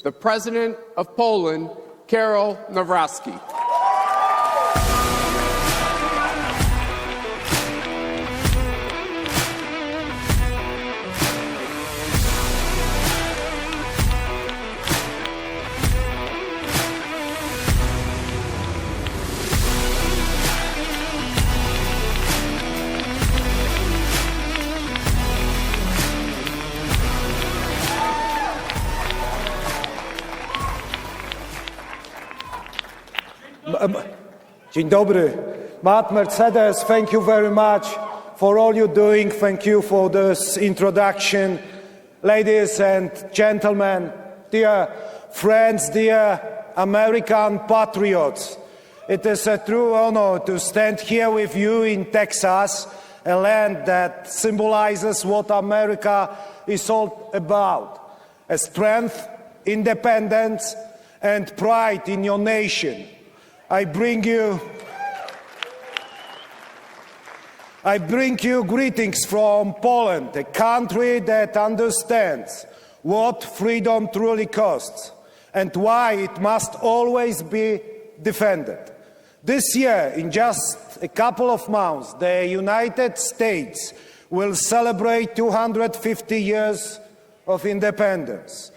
the President of Poland, Karol Nawrocki. Dzień dobry. Matt, Mercedes, thank you very much for all you're doing. Thank you for this introduction. Ladies and gentlemen, dear friends, dear American patriots, it is a true honor to stand here with you in Texas, a land that symbolizes what America is all about, a strength, independence, and pride in your nation. I bring you greetings from Poland, a country that understands what freedom truly costs and why it must always be defended. This year, in just a couple of months, the United States will celebrate 250 years of independence.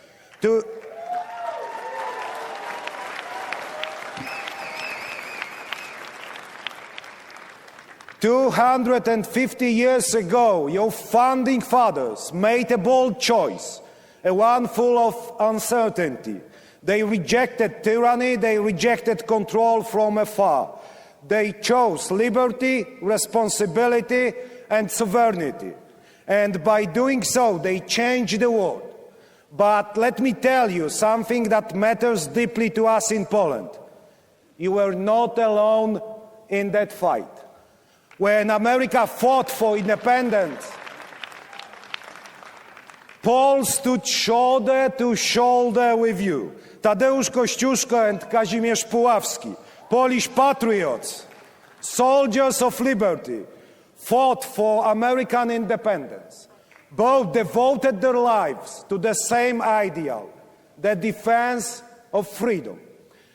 250 years ago, your founding fathers made a bold choice, a one full of uncertainty. They rejected tyranny, they rejected control from afar. They chose liberty, responsibility, and sovereignty. And by doing so, they changed the world. But let me tell you something that matters deeply to us in Poland. You were not alone in that fight. When America fought for independence, Poles stood shoulder to shoulder with you. Tadeusz Kościuszko and Kazimierz Puławski, Polish patriots, soldiers of liberty, fought for American independence. Both devoted their lives to the same ideal, the defense of freedom.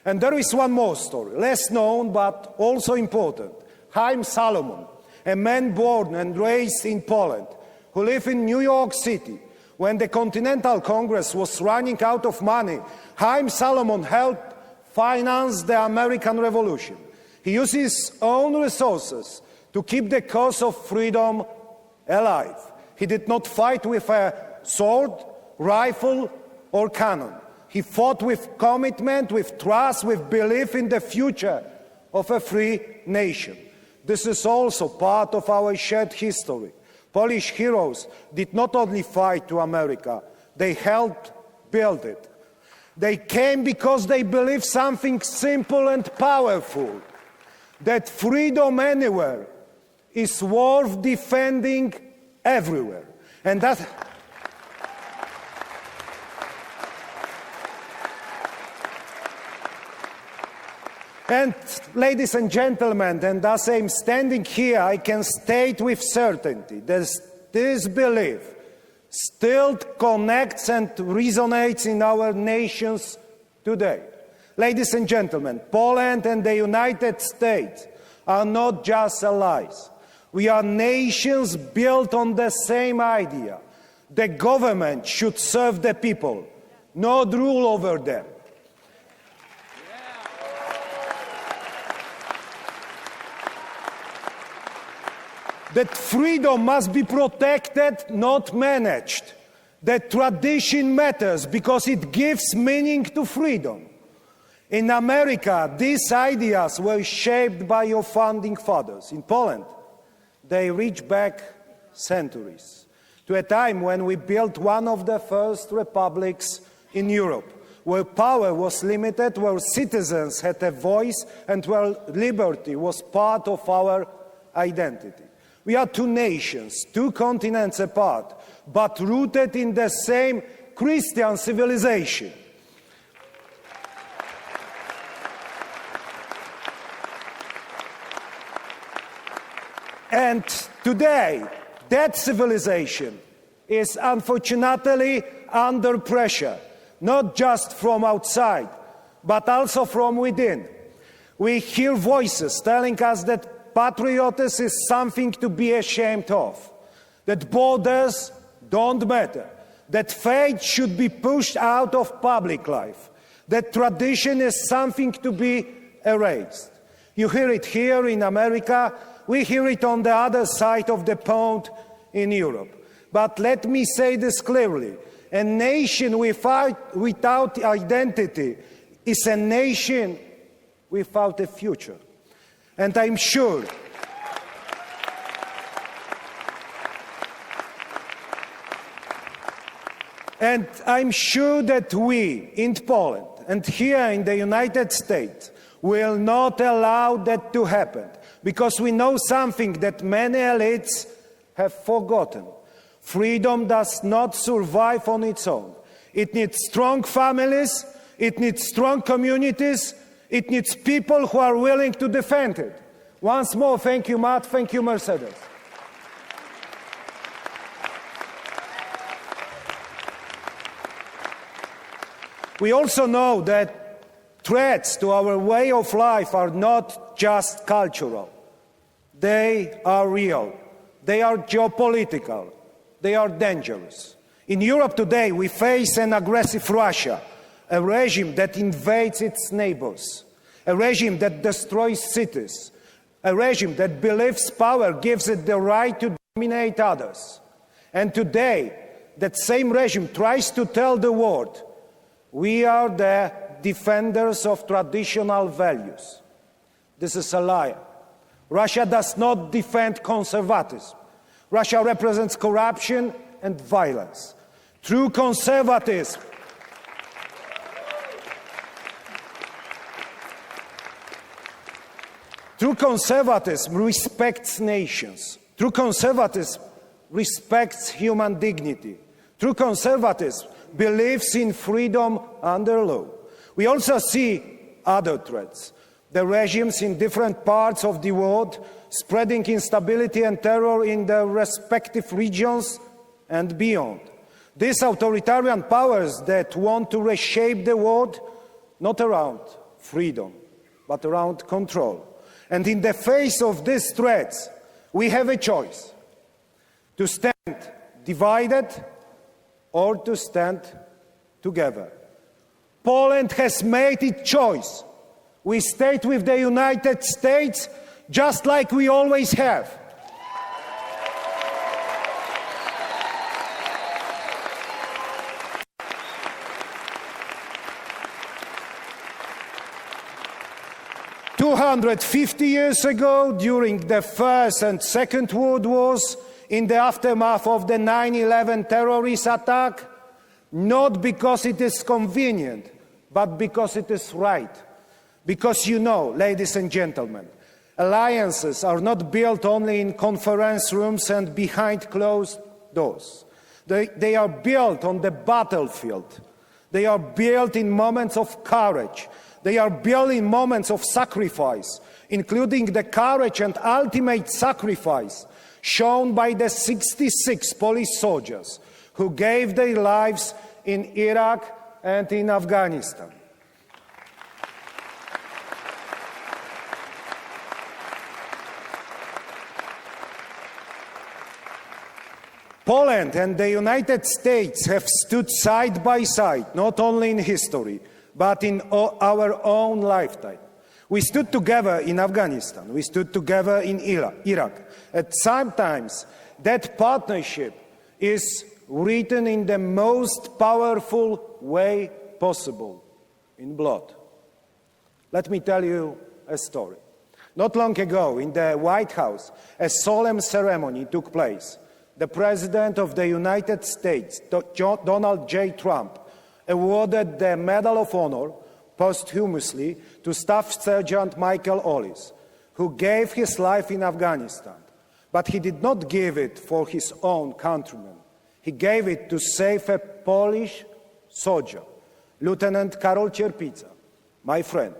And there is one more story, less known but also important. Chaim Salomon, a man born and raised in Poland, who lived in New York City. When the Continental Congress was running out of money, Chaim Salomon helped finance the American Revolution. He used his own resources to keep the cause of freedom alive. He did not fight with a sword, rifle, or cannon. He fought with commitment, with trust, with belief in the future of a free nation. This is also part of our shared history. Polish heroes did not only fight to America, they helped build it. They came because they believed something simple and powerful, that freedom anywhere is worth defending everywhere. And that And ladies and gentlemen, and as I'm standing here, I can state with certainty that this belief still connects and resonates in our nations today. Ladies and gentlemen, Poland and the United States are not just allies. We are nations built on the same idea. The government should serve the people, not rule over them. That freedom must be protected, not managed. That tradition matters because it gives meaning to freedom. In America, these ideas were shaped by your founding fathers. In Poland, they reach back centuries to a time when we built one of the first republics in Europe, where power was limited, where citizens had a voice, and where liberty was part of our identity. We are two nations, two continents apart, but rooted in the same Christian civilization. And today, that civilization is unfortunately under pressure. not just from outside, but also from within. We hear voices telling us that patriotism is something to be ashamed of, that borders don't matter, that faith should be pushed out of public life, that tradition is something to be erased. You hear it here in America, we hear it on the other side of the pond in Europe. But let me say this clearly, a nation without identity is a nation without a future. And I'm sure that we in Poland and here in the United States will not allow that to happen, because we know something that many elites have forgotten. Freedom does not survive on its own. It needs strong families, it needs strong communities, it needs people who are willing to defend it. Once more, thank you, Matt, thank you, Mercedes. We also know that threats to our way of life are not just cultural. They are real. They are geopolitical. They are dangerous. In Europe today, we face an aggressive Russia, a regime that invades its neighbors, a regime that destroys cities, a regime that believes power gives it the right to dominate others. And today, that same regime tries to tell the world, we are the defenders of traditional values. This is a lie. Russia does not defend conservatism. Russia represents corruption and violence. True conservatism respects nations. True conservatism respects human dignity. True conservatism believes in freedom under law. We also see other threats. The regimes in different parts of the world spreading instability and terror in their respective regions and beyond. These authoritarian powers that want to reshape the world not around freedom, but around control. And in the face of these threats, we have a choice: to stand divided or to stand together. Poland has made its choice. We stayed with the United States just like we always have. "250 years ago, during the First and Second World Wars, in the aftermath of the 9/11 terrorist attack, not because it is convenient, but because it is right. Because you know, ladies and gentlemen, alliances are not built only in conference rooms and behind closed doors. They are built on the battlefield. They are built in moments of courage. They are built in moments of sacrifice, including the courage and ultimate sacrifice shown by the 66 Polish soldiers who gave their lives in Iraq and in Afghanistan. Poland and the United States have stood side by side, not only in history, but in our own lifetime. We stood together in Afghanistan. We stood together in Iraq. At sometimes, that partnership is written in the most powerful way possible, in blood. Let me tell you a story. Not long ago, in the White House, a solemn ceremony took place. The President of the United States, Donald J. Trump, awarded the Medal of Honor posthumously to Staff Sergeant Michael Ollis, who gave his life in Afghanistan. But he did not give it for his own countrymen. He gave it to save a Polish soldier, Lieutenant Karol Nawrocki, my friend.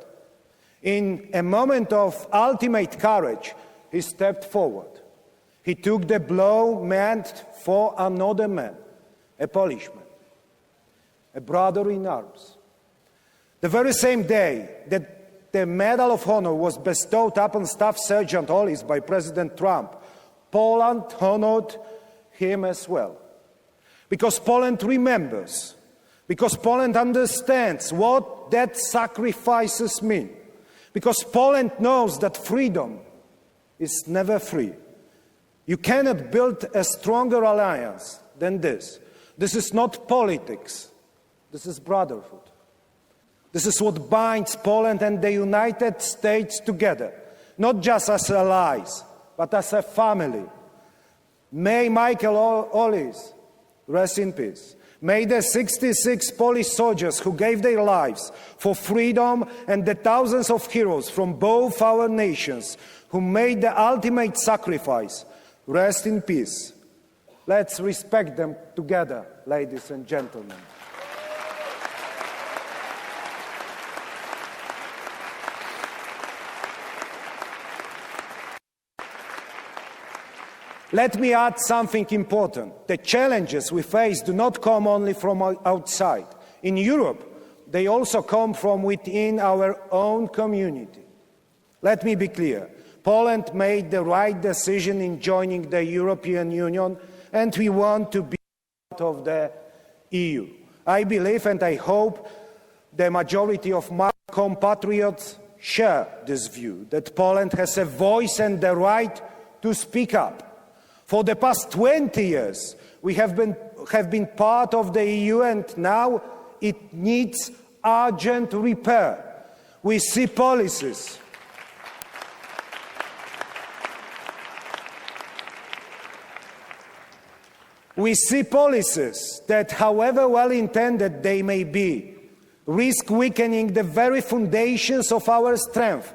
In a moment of ultimate courage, he stepped forward. He took the blow meant for another man, a Polishman. a brother in arms. The very same day that the Medal of Honor was bestowed upon Staff Sergeant Hollis by President Trump, Poland honored him as well. Because Poland remembers, because Poland understands what that sacrifices mean, because Poland knows that freedom is never free. You cannot build a stronger alliance than this. This is not politics. This is brotherhood. This is what binds Poland and the United States together, not just as allies, but as a family. May Michael Hollis rest in peace. May the 66 Polish soldiers who gave their lives for freedom and the thousands of heroes from both our nations who made the ultimate sacrifice rest in peace. Let's respect them together, ladies and gentlemen. Let me add something important. The challenges we face do not come only from outside. In Europe, they also come from within our own community. Let me be clear. Poland made the right decision in joining the European Union, and we want to be part of the EU. I believe and I hope the majority of my compatriots share this view, that Poland has a voice and the right to speak up. For the past 20 years, we have been part of the EU, and now it needs urgent repair. We see policies that, however well-intended they may be, risk weakening the very foundations of our strength.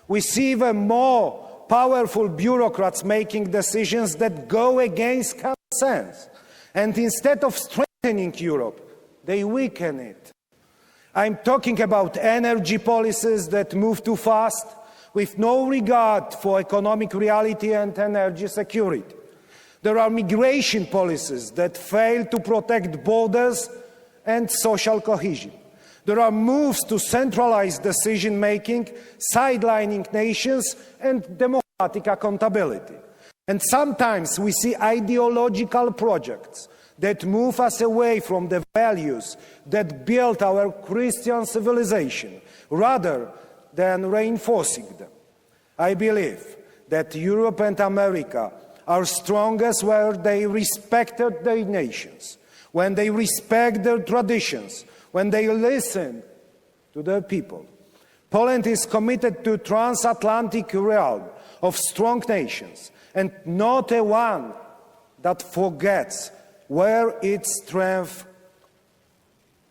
We see even more powerful bureaucrats making decisions that go against common sense. And instead of strengthening Europe, they weaken it. I'm talking about energy policies that move too fast, with no regard for economic reality and energy security. There are migration policies that fail to protect borders and social cohesion. There are moves to centralize decision-making, sidelining nations and democratic accountability. And sometimes we see ideological projects that move us away from the values that built our Christian civilization, rather than reinforcing them. I believe that Europe and America are strongest where they respected their nations, when they respect their traditions, when they listen to their people. Poland is committed to transatlantic realm of strong nations, and not a one that forgets where its strength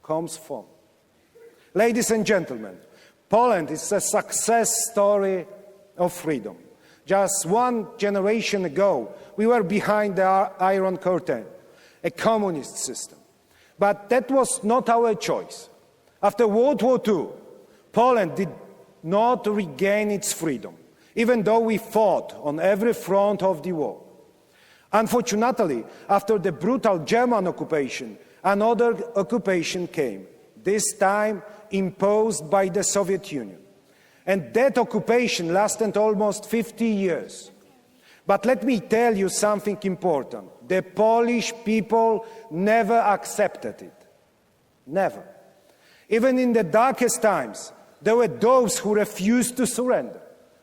comes from. Ladies and gentlemen, Poland is a success story of freedom. Just one generation ago, we were behind the Iron Curtain, a communist system. But that was not our choice. After World War II, Poland did not regain its freedom, even though we fought on every front of the war. Unfortunately, after the brutal German occupation, another occupation came, this time imposed by the Soviet Union. And that occupation lasted almost 50 years. But let me tell you something important. The Polish people never accepted it. Never. Even in the darkest times, there were those who refused to surrender.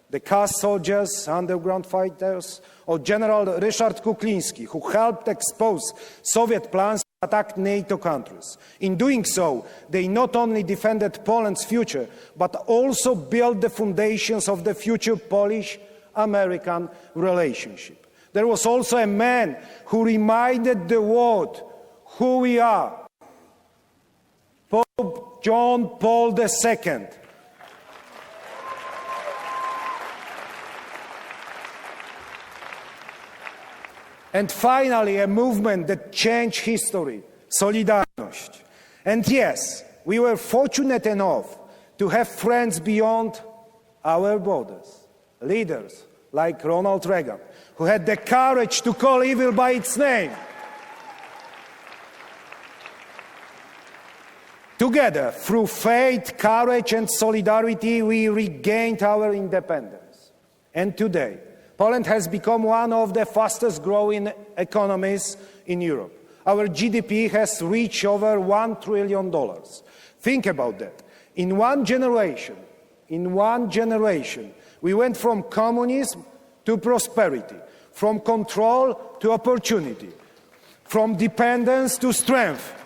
The Kars soldiers, underground fighters, or General Ryszard Kuklinski, who helped expose Soviet plans to attack NATO countries. In doing so, they not only defended Poland's future, but also built the foundations of the future Polish-American relationship. There was also a man who reminded the world who we are. Pope John Paul II. And finally, a movement that changed history, Solidarność. And yes, we were fortunate enough to have friends beyond our borders, leaders like Ronald Reagan, who had the courage to call evil by its name. Together, through faith, courage, and solidarity, we regained our independence. And today, Poland has become one of the fastest growing economies in Europe. Our GDP has reached over $1 trillion. Think about that. In one generation, we went from communism to prosperity, from control to opportunity, from dependence to strength.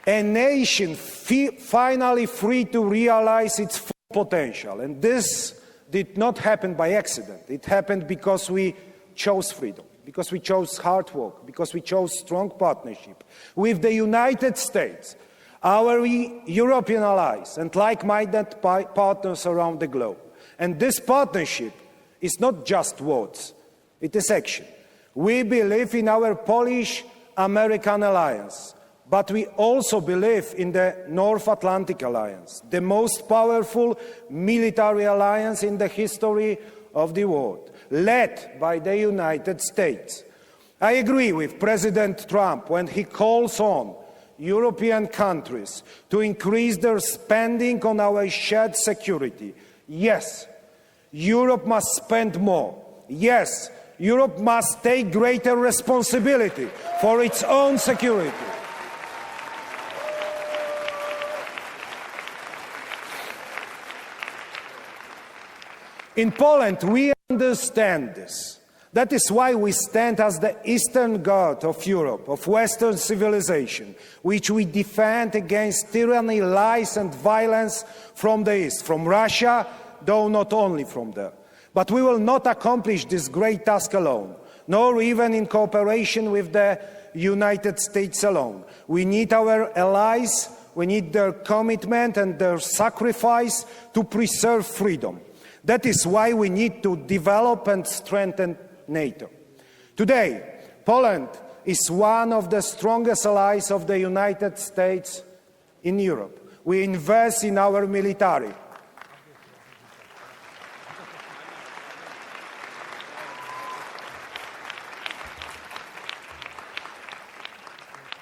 A nation finally free to realize its full potential. And this did not happen by accident. It happened because we chose freedom, because we chose hard work, because we chose strong partnership with the United States, our European allies, and like-minded partners around the globe. And this partnership is not just words, it is action. We believe in our Polish-American alliance, but we also believe in the North Atlantic Alliance, the most powerful military alliance in the history of the world, led by the United States. I agree with President Trump when he calls on European countries to increase their spending on our shared security. Yes, Europe must spend more. Yes, Europe must take greater responsibility for its own security. In Poland, we understand this. That is why we stand as the Eastern Guard of Europe, of Western civilization, which we defend against tyranny, lies, and violence from the East, from Russia, though not only from there. But we will not accomplish this great task alone, nor even in cooperation with the United States alone. We need our allies, we need their commitment and their sacrifice to preserve freedom. That is why we need to develop and strengthen NATO. Today, Poland is one of the strongest allies of the United States in Europe. We invest in our military.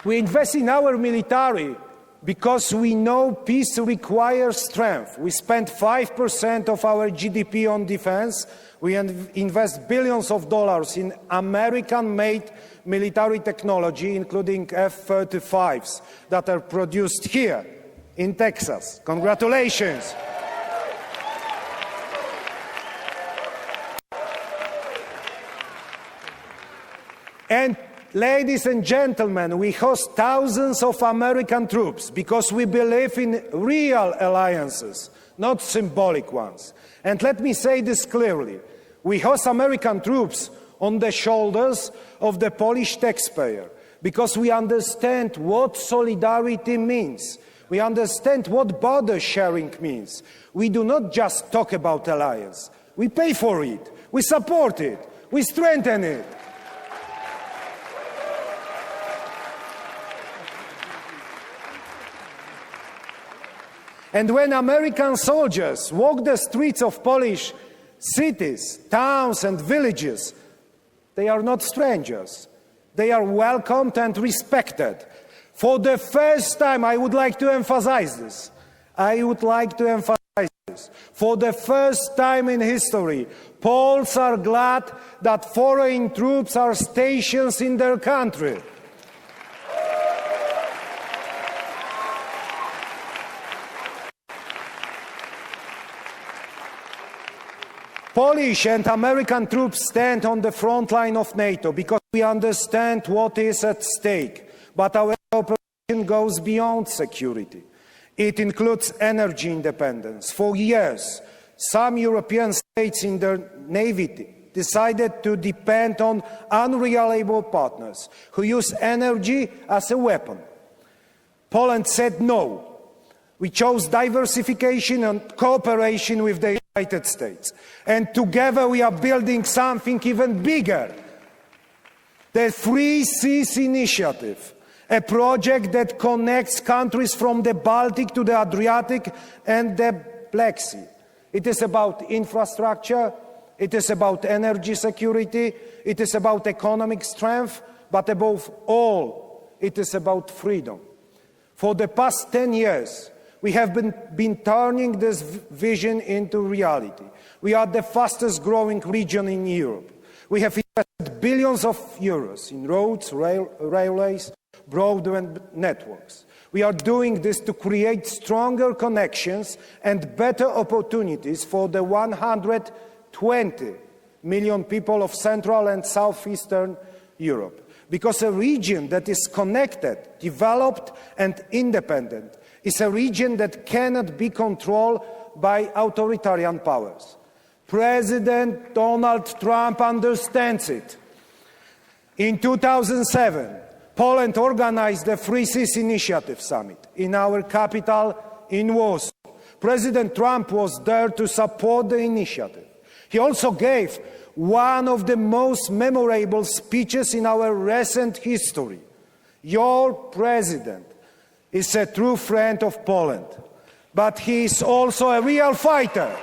We invest in our military because we know peace requires strength. We spend 5% of our GDP on defense. We invest billions of dollars in American-made military technology, including F-35s that are produced here in Texas. Congratulations. And ladies and gentlemen, we host thousands of American troops because we believe in real alliances, not symbolic ones. And let me say this clearly. We host American troops on the shoulders of the Polish taxpayer because we understand what solidarity means. We understand what border sharing means. We do not just talk about alliance. We pay for it. We support it. We strengthen it. And when American soldiers walk the streets of Polish cities, towns, and villages, they are not strangers. They are welcomed and respected. For the first time, I would like to emphasize this. For the first time in history, Poles are glad that foreign troops are stationed in their country. Polish and American troops stand on the front line of NATO because we understand what is at stake. But our cooperation goes beyond security. It includes energy independence. For years, some European states in their navy decided to depend on unreliable partners who use energy as a weapon. Poland said no. We chose diversification and cooperation with the United States. And together we are building something even bigger. The Three Seas Initiative, a project that connects countries from the Baltic to the Adriatic and the Black Sea. It is about infrastructure, it is about energy security, it is about economic strength, but above all, it is about freedom. For the past 10 years, we have been turning this vision into reality. We are the fastest growing region in Europe. We have invested billions of euros in roads, railways, broadband networks. We are doing this to create stronger connections and better opportunities for the 120 million people of Central and Southeastern Europe. Because a region that is connected, developed, and independent is a region that cannot be controlled by authoritarian powers. President Donald Trump understands it. In 2007, Poland organized the Free Seas Initiative Summit in our capital, in Warsaw. President Trump was there to support the initiative. He also gave one of the most memorable speeches in our recent history. Your president is a true friend of Poland, but he is also a real fighter.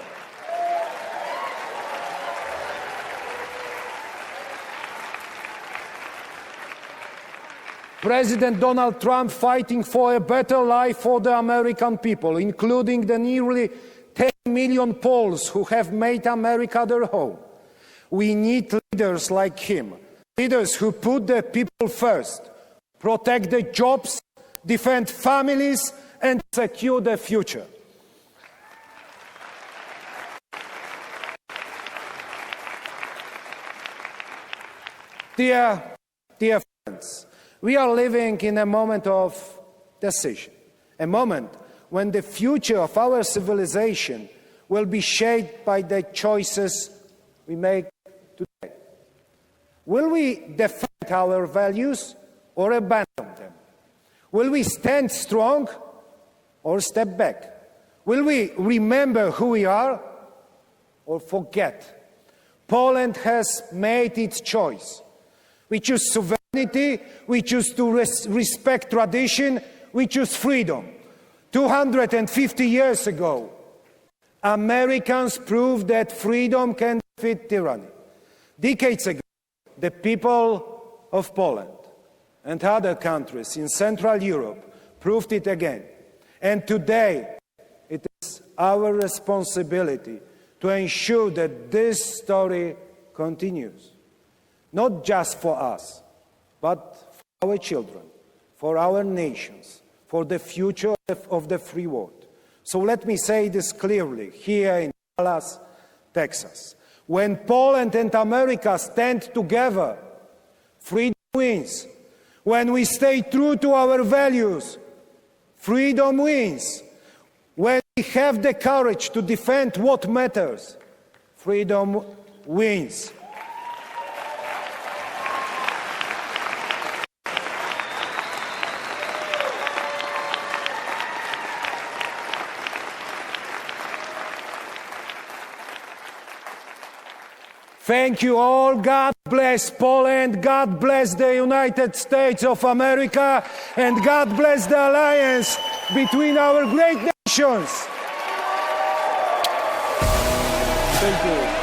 President Donald Trump fighting for a better life for the American people, including the nearly 10 million Poles who have made America their home. We need leaders like him, leaders who put the people first, protect the jobs, defend families, and secure the future. Dear friends, we are living in a moment of decision, a moment when the future of our civilization will be shaped by the choices we make today. Will we defend our values or abandon them? Will we stand strong or step back? Will we remember who we are or forget? Poland has made its choice. We choose sovereignty, we choose to respect tradition, we choose freedom. 250 years ago, Americans proved that freedom can defeat tyranny. Decades ago, the people of Poland and other countries in Central Europe proved it again. And today, it is our responsibility to ensure that this story continues. Not just for us, but for our children, for our nations, for the future of the free world. So let me say this clearly here in Dallas, Texas. When Poland and America stand together, freedom wins. When we stay true to our values, freedom wins. When we have the courage to defend what matters, freedom wins. Thank you all. God bless Poland. God bless the United States of America. And God bless the alliance between our great nations. Thank you.